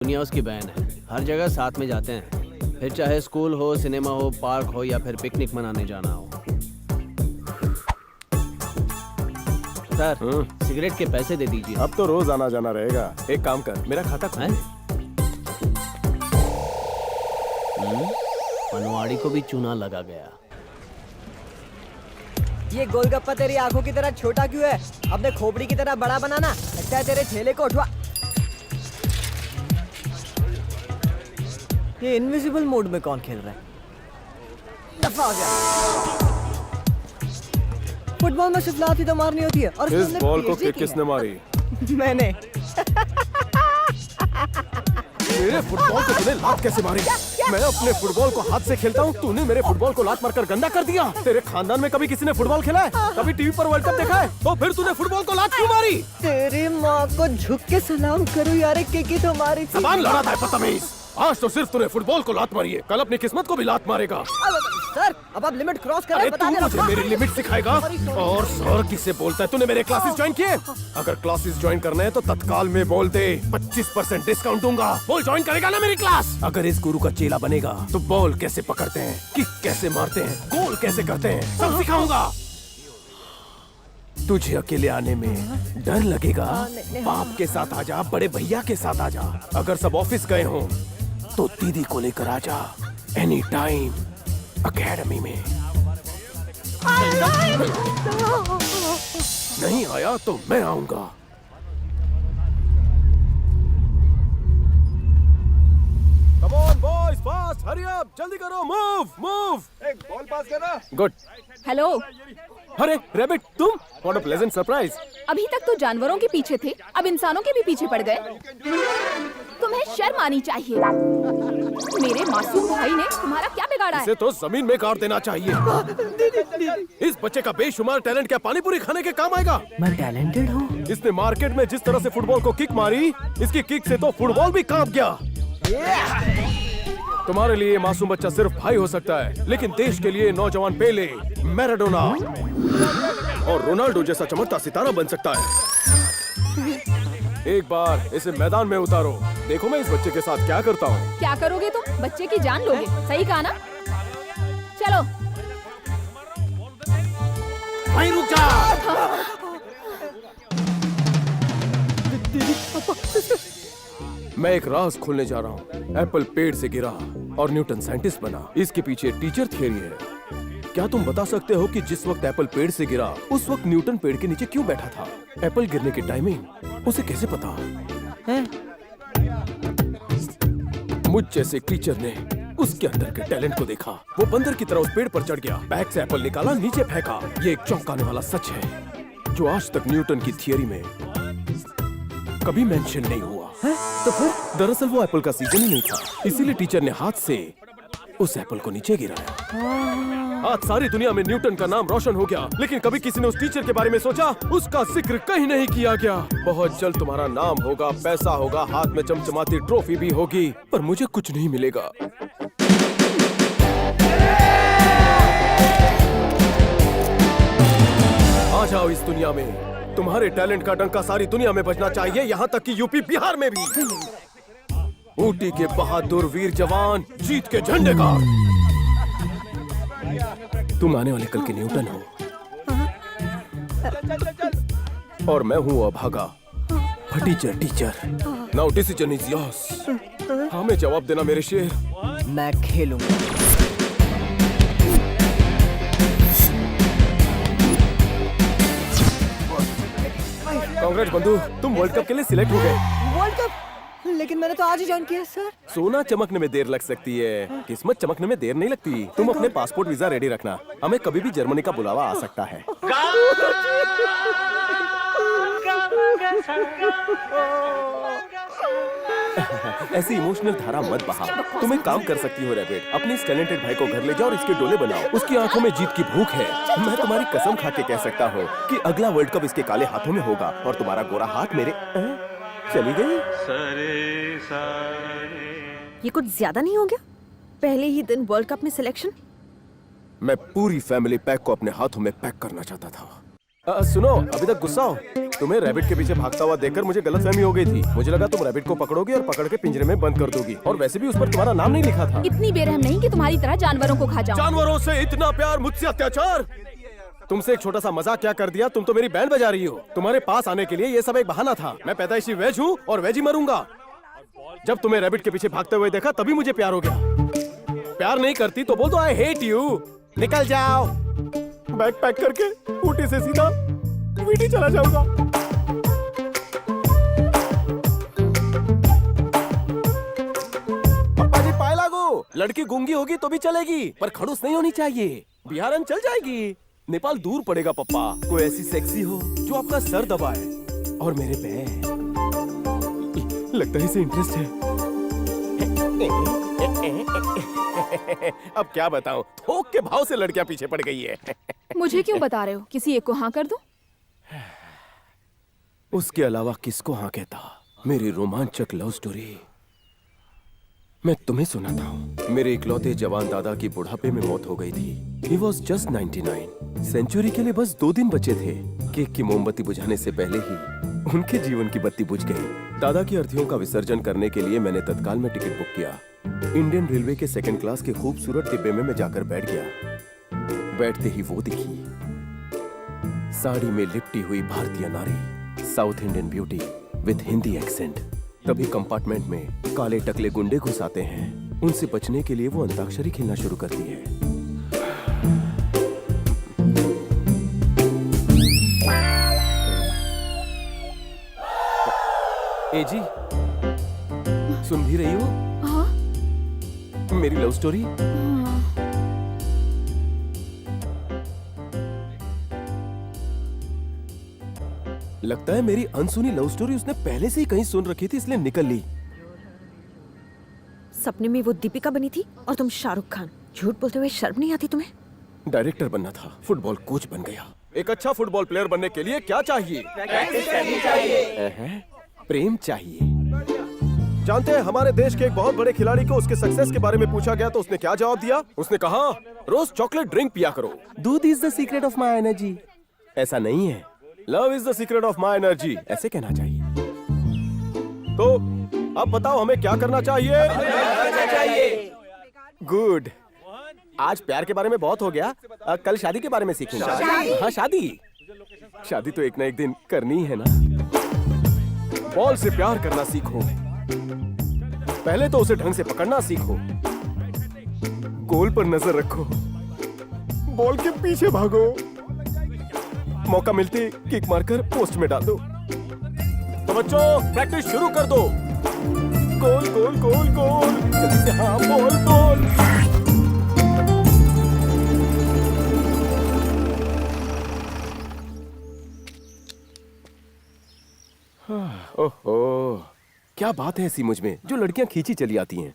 दुनिया उसकी बहन है। हर जगह साथ में जाते हैं, फिर चाहे स्कूल हो, सिनेमा हो, पार्क हो या फिर पिकनिक मनाने जाना हो। सर, सिगरेट के पैसे दे दीजिए। अब तो रोज आना जाना रहेगा। एक काम कर, मेरा खाता खोल। पनवाड़ी को भी चूना लगा गया। ये गोलगप्पा तेरी आंखों की तरह छोटा क्यों है? अपने खोपड़ी की तरह बड़ा बनाना। लगता है तेरे ठेले को उठवा। ये इनविजिबल मोड में कौन खेल रहा है? दफा हो गया। फुटबॉल में सिर्फ लात ही तो मारनी होती है। और इस बॉल को किक किसने मारी? मैंने। मेरे फुटबॉल को तूने लात कैसे मारी? मैं अपने फुटबॉल को हाथ से खेलता हूँ, तूने मेरे फुटबॉल को लात मारकर गंदा कर दिया। तेरे खानदान में कभी किसी ने फुटबॉल खेला है? कभी टीवी पर वर्ल्ड कप देखा है? तो फिर तूने फुटबॉल को लात क्यों मारी? तेरी माँ को झुक के सलाम करूँ यार, किक तो मारी थी। जबान लड़ा था बदतमीज। आज तो सिर्फ तूने फुटबॉल को लात मारी है, कल अपनी किस्मत को भी लात मारेगा। सर, अब आप लिमिट क्रॉस कर रहे अरे हैं, बता तू दे मुझे मेरी लिमिट सिखाएगा? और सर किससे बोलता है? तूने मेरे क्लासेस ज्वाइन किए? अगर क्लासेस ज्वाइन करने हैं तो तत्काल में बोल दे, 25% डिस्काउंट दूंगा। बोल ज्वाइन करेगा ना मेरी क्लास? अगर इस गुरु का चेला बनेगा तो बॉल कैसे पकड़ते हैं, किक कैसे मारते हैं, गोल कैसे करते हैं, सब सिखाऊंगा। तुझे अकेले आने में डर लगेगा? बाप के साथ आजा, बड़े भैया के साथ आजा। अगर सब ऑफिस गए हों तो दीदी को लेकर आजा, एनी टाइम अकेडमी में। नहीं आया तो मैं आऊंगा। Come on boys, fast, hurry up, जल्दी करो, move. एक बॉल पास करना। गुड। हेलो, अरे रैबिट, तुम? What a pleasant surprise. अभी तक तो जानवरों के पीछे थे, अब इंसानों के भी पीछे पड़ गए। तुम्हें शर्म आनी चाहिए। मेरे मासूम भाई ने तुम्हारा क्या बिगाड़ा है? इसे तो जमीन में गाड़ देना चाहिए। इस बच्चे का बेशुमार टैलेंट क्या पानी पूरी खाने के काम आएगा? मैं टैलेंटेड हूँ। इसने मार्केट में जिस तरह से फुटबॉल को किक मारी, इसकी किक से तो फुटबॉल भी कांप गया। तुम्हारे लिए मासूम बच्चा सिर्फ भाई हो सकता है, लेकिन देश के लिए नौजवान पेले, मैराडोना और रोनाल्डो जैसा चमकता सितारा बन सकता है। एक बार इसे मैदान में उतारो, देखो मैं इस बच्चे के साथ क्या करता हूँ। क्या करोगे तुम? बच्चे की जान लोगे, सही कहा ना? चलो। भाई रुक जा। मैं एक राज खोलने जा रहा हूँ। एप्पल पेड़ से गिरा और न्यूटन साइंटिस्ट बना। इसके पीछे टीचर थियरी है। क्या तुम बता सकते हो कि जिस वक्त एप्पल पेड़ से गिरा, उस वक्त न्यूटन पेड़ के नीचे क्यों बैठा था? एप्पल गिरने की टाइमिंग उसे कैसे पता है? मुझ जैसे टीचर ने उसके अंदर के टैलेंट को देखा। वो बंदर की तरह उस पेड़ पर चढ़ गया, बैग से एप्पल निकाला, नीचे फेंका। ये एक चौंकाने वाला सच है जो आज तक न्यूटन की थियरी में कभी मेंशन नहीं हुआ। तो फिर? दरअसल वो एप्पल का सीजन ही नहीं था, इसीलिए टीचर ने हाथ से उस एप्पल को नीचे गिराया। आज सारी दुनिया में न्यूटन का नाम रोशन हो गया, लेकिन कभी किसी ने उस टीचर के बारे में सोचा? उसका जिक्र कहीं नहीं किया गया। बहुत जल्द तुम्हारा नाम होगा, पैसा होगा, हाथ में चमचमाती ट्रॉफी भी होगी, पर मुझे कुछ नहीं मिलेगा। आ जाओ इस दुनिया में। तुम्हारे टैलेंट का डंका सारी दुनिया में बजना चाहिए, यहाँ तक कि यूपी बिहार में भी। ऊटी के बहादुर वीर जवान जीत के झंडे का। तुम आने वाले कल के न्यूटन हो और मैं हूँ अभागा फटीचर teacher. Now decision is yours. हमें जवाब देना मेरे शेर। मैं खेलूंगा। कांग्रेस बंधु, तुम वर्ल्ड कप के लिए सिलेक्ट हो गए। World cup? लेकिन मैंने तो आज ही ज्वाइन किया सर। सोना चमकने में देर लग सकती है, किस्मत चमकने में देर नहीं लगती। तुम अपने पासपोर्ट वीजा रेडी रखना, हमें कभी भी जर्मनी का बुलावा आ सकता है। ऐसी इमोशनल धारा मत बहा। तुम एक काम कर सकती हो रैबिट, अपने इस टैलेंटेड भाई को घर ले जाओ और इसके डोले बनाओ। उसकी आंखों में जीत की भूख है। मैं तुम्हारी कसम खा के कह सकता हूँ कि अगला वर्ल्ड कप इसके काले हाथों में होगा और तुम्हारा गोरा हाथ मेरे। चली गई। ये कुछ ज्यादा नहीं हो गया? पहले ही दिन वर्ल्ड कप में सिलेक्शन। मैं पूरी फैमिली पैक को अपने हाथों में पैक करना चाहता था। सुनो, अभी तक गुस्सा हो? तुम्हें रैबिट के पीछे भागता हुआ देखकर मुझे गलतफहमी हो गई थी। मुझे लगा तुम रैबिट को पकड़ोगे और पकड़ के पिंजरे में बंद कर दोगी, और वैसे भी उस पर तुम्हारा नाम नहीं लिखा था। इतनी बेरहम नहीं कि तुम्हारी तरह जानवरों को खा जाऊं। जानवरों से इतना प्यार, मुझसे अत्याचार। तुमसे एक छोटा सा मजाक क्या कर दिया, तुम तो मेरी बैंड बजा रही हो। तुम्हारे पास आने के लिए ये सब एक बहाना था। मैं पैदाइशी वेज हूँ और वेज ही मरूंगा। जब तुम्हें रैबिट के पीछे भागते हुए देखा तभी मुझे प्यार हो गया। प्यार नहीं करती तो बोल दो आई हेट यू, निकल जाओ। बैग पैक करके ऊटी से सीधा वीटी चला जाऊंगा। पप्पा जी पाए लागू। लड़की गूंगी होगी तो भी चलेगी, पर खड़ूस नहीं होनी चाहिए। बिहारन चल जाएगी, नेपाल दूर पड़ेगा। पप्पा कोई ऐसी सेक्सी हो जो आपका सर दबाए और मेरे पैर। लगता है इसे इंटरेस्ट है। अब क्या बताऊं, थोक के भाव से लड़कियां पीछे पड़ गई है। मुझे क्यों बता रहे हो? किसी एक को हाँ कर दूं? उसके अलावा किसको हाँ कहता? मेरी रोमांचक लव स्टोरी मैं तुम्हें सुनाता हूँ। मेरे इकलौते जवान दादा की बुढ़ापे में मौत हो गई थी। He was just 99। सेंचुरी के लिए बस 2 दिन बचे थे। केक की मोमबत्ती बुझाने से पहले ही उनके जीवन की बत्ती बुझ गई। दादा की अर्थियों का विसर्जन करने के लिए मैंने तत्काल में टिकट बुक किया। इंडियन रेलवे के 2nd क्लास के खूबसूरत डिब्बे में मैं जाकर बैठ गया। बैठते ही वो दिखी, साड़ी में लिपटी हुई भारतीय नारी, south Indian beauty with Hindi accent. तभी कंपार्टमेंट में काले टकले गुंडे घुस आते हैं। उनसे बचने के लिए वो अंताक्षरी खेलना शुरू करती है। ए जी, सुन भी रही हो? हाँ? मेरी लव स्टोरी। लगता है मेरी अनसुनी लव स्टोरी उसने पहले से ही कहीं सुन रखी थी, इसलिए निकल ली। सपने में वो दीपिका बनी थी और तुम शाहरुख खान। झूठ बोलते हुए शर्म नहीं आती तुम्हें? डायरेक्टर बनना था, फुटबॉल कोच बन गया। एक अच्छा फुटबॉल प्लेयर बनने के लिए क्या चाहिए? प्रेम चाहिए। जानते हैं, हमारे देश के एक बहुत बड़े खिलाड़ी को उसके सक्सेस के बारे में पूछा गया तो उसने क्या जवाब दिया? उसने कहा, रोज चॉकलेट ड्रिंक पिया करो। दूध is the secret of my energy. ऐसा नहीं है, love is the secret of my energy, ऐसे कहना चाहिए। तो अब बताओ हमें क्या करना चाहिए? गुड। आज प्यार के बारे में बहुत हो गया, कल शादी के बारे में सीखेंगे। हाँ, शादी तो एक ना एक दिन करनी है ना। बॉल से प्यार करना सीखो। पहले तो उसे ढंग से पकड़ना सीखो। गोल पर नजर रखो, बॉल के पीछे भागो। मौका मिलते किक मारकर पोस्ट में डाल दो। तो बच्चों, प्रैक्टिस शुरू कर दो। गोल गोल गोल गोल, जल्दी से। हाँ, बॉल बॉल। ओहो, क्या बात है ऐसी मुझ में जो लड़कियां खींची चली आती हैं।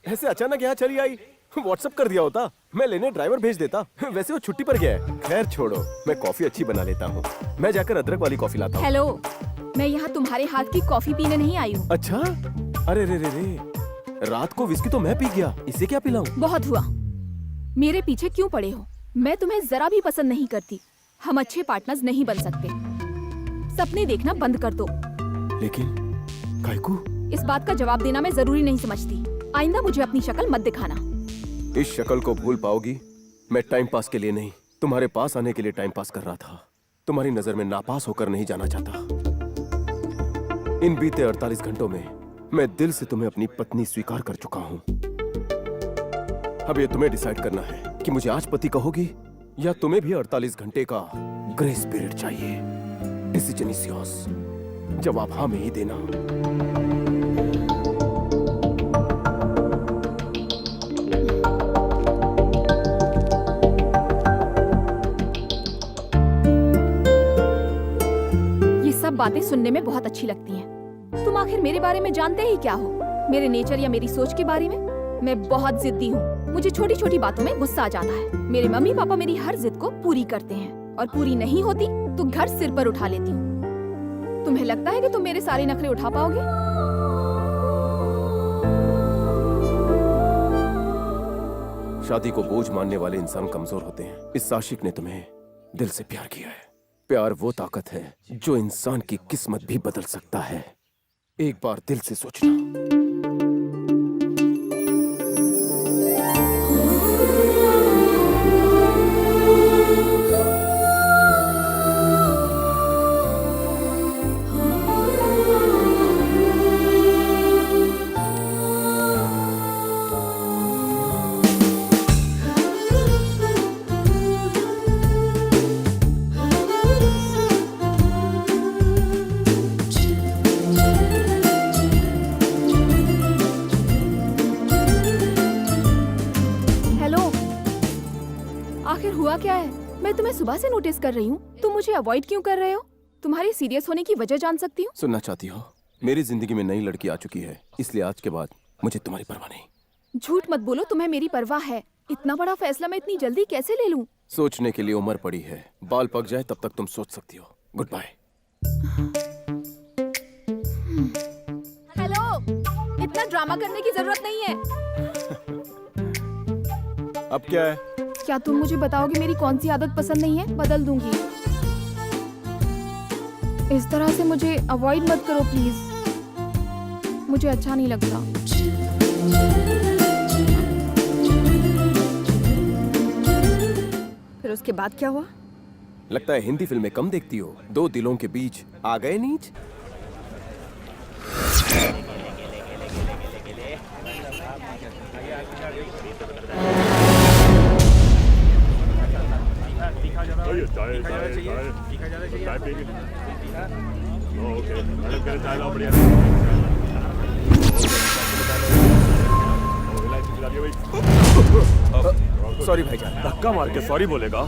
ऐसे अचानक यहाँ चली आई, व्हाट्सएप कर दिया होता, मैं लेने ड्राइवर भेज देता। वैसे वो छुट्टी पर गया है। खैर छोड़ो, मैं कॉफी अच्छी बना लेता हूँ। मैं जाकर अदरक वाली कॉफी लाता हूँ। हेलो, मैं यहाँ तुम्हारे हाथ की कॉफी पीने नहीं आई हूँ। अच्छा? अरे रे रे रे, रात को विस्की तो मैं पी गया, इसे क्या पिलाऊं? बहुत हुआ। मेरे पीछे क्यों पड़े हो? मैं तुम्हें जरा भी पसंद नहीं करती। हम अच्छे पार्टनर्स नहीं बन सकते। सपने देखना बंद कर दो। लेकिन कायकू? इस बात का जवाब देना मैं जरूरी नहीं समझती। आइंदा मुझे अपनी शक्ल मत दिखाना। इस शक्ल को भूल पाओगी? मैं टाइम पास के लिए नहीं, तुम्हारे पास आने के लिए टाइम पास कर रहा था। तुम्हारी नजर में नापास होकर नहीं जाना चाहता। इन बीते 48 घंटों में मैं दिल से तुम्हें अपनी पत्नी स्वीकार कर चुका हूं। अब ये तुम्हें डिसाइड करना है कि मुझे आज पति कहोगी या तुम्हें भी 48 घंटे का ग्रेस पीरियड चाहिए। Decision is yours. जवाब हाँ में ही देना। ये सब बातें सुनने में बहुत अच्छी लगती हैं। तुम आखिर मेरे बारे में जानते ही क्या हो? मेरे नेचर या मेरी सोच के बारे में? मैं बहुत जिद्दी हूँ। मुझे छोटी छोटी बातों में गुस्सा आ जाता है। मेरे मम्मी पापा मेरी हर जिद को पूरी करते हैं, और पूरी नहीं होती तो घर सिर पर उठा लेती हूँ। तुम्हें लगता है कि तुम मेरे सारे नखरे उठा पाओगे? शादी को बोझ मानने वाले इंसान कमजोर होते हैं। इस आशिक ने तुम्हें दिल से प्यार किया है। प्यार वो ताकत है जो इंसान की किस्मत भी बदल सकता है। एक बार दिल से सोचना। हेलो, आखिर हुआ क्या है? मैं तुम्हें सुबह से नोटिस कर रही हूँ, तुम मुझे अवॉइड क्यों कर रहे हो? तुम्हारी सीरियस होने की वजह जान सकती हूँ? सुनना चाहती हो? मेरी जिंदगी में नई लड़की आ चुकी है, इसलिए आज के बाद मुझे तुम्हारी परवाह नहीं। झूठ मत बोलो, तुम्हें मेरी परवाह है। इतना बड़ा फैसला मैं इतनी जल्दी कैसे ले लूं? सोचने के लिए उम्र पड़ी है, बाल पक जाए तब तक तुम सोच सकती हो। Goodbye. हेलो, इतना ड्रामा करने की जरूरत नहीं है। अब क्या है? क्या तुम मुझे बताओगे मेरी कौन सी आदत पसंद नहीं है? बदल दूंगी। इस तरह से मुझे अवॉइड मत करो प्लीज, मुझे अच्छा नहीं लगता। फिर उसके बाद क्या हुआ? लगता है हिंदी फिल्में कम देखती हो। दो दिलों के बीच आ गए नीच। सॉरी भाईजान। धक्का मार के सॉरी बोलेगा?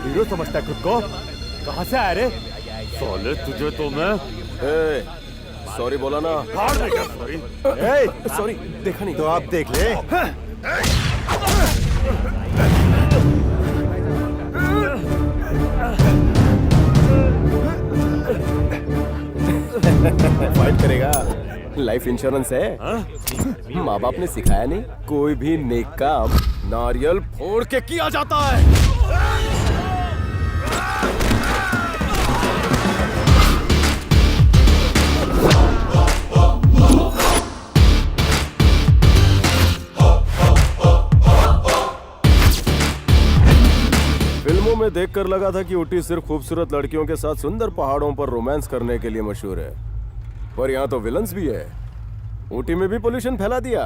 हीरो समझता है खुद को? कहाँ से आया रे? साले तुझे तो मैं सॉरी बोला ना। फाड़ देगा सॉरी। सॉरी, देखा नहीं तो आप देख ले। फाइट करेगा। लाइफ इंश्योरेंस है। माँ बाप ने सिखाया नहीं? कोई भी नेक काम नारियल फोड़ के किया जाता है। फिल्मों में देखकर लगा था कि ऊटी सिर्फ खूबसूरत लड़कियों के साथ सुंदर पहाड़ों पर रोमांस करने के लिए मशहूर है, पर यहाँ तो विलन्स भी है। ऊटी में भी पोल्यूशन फैला दिया।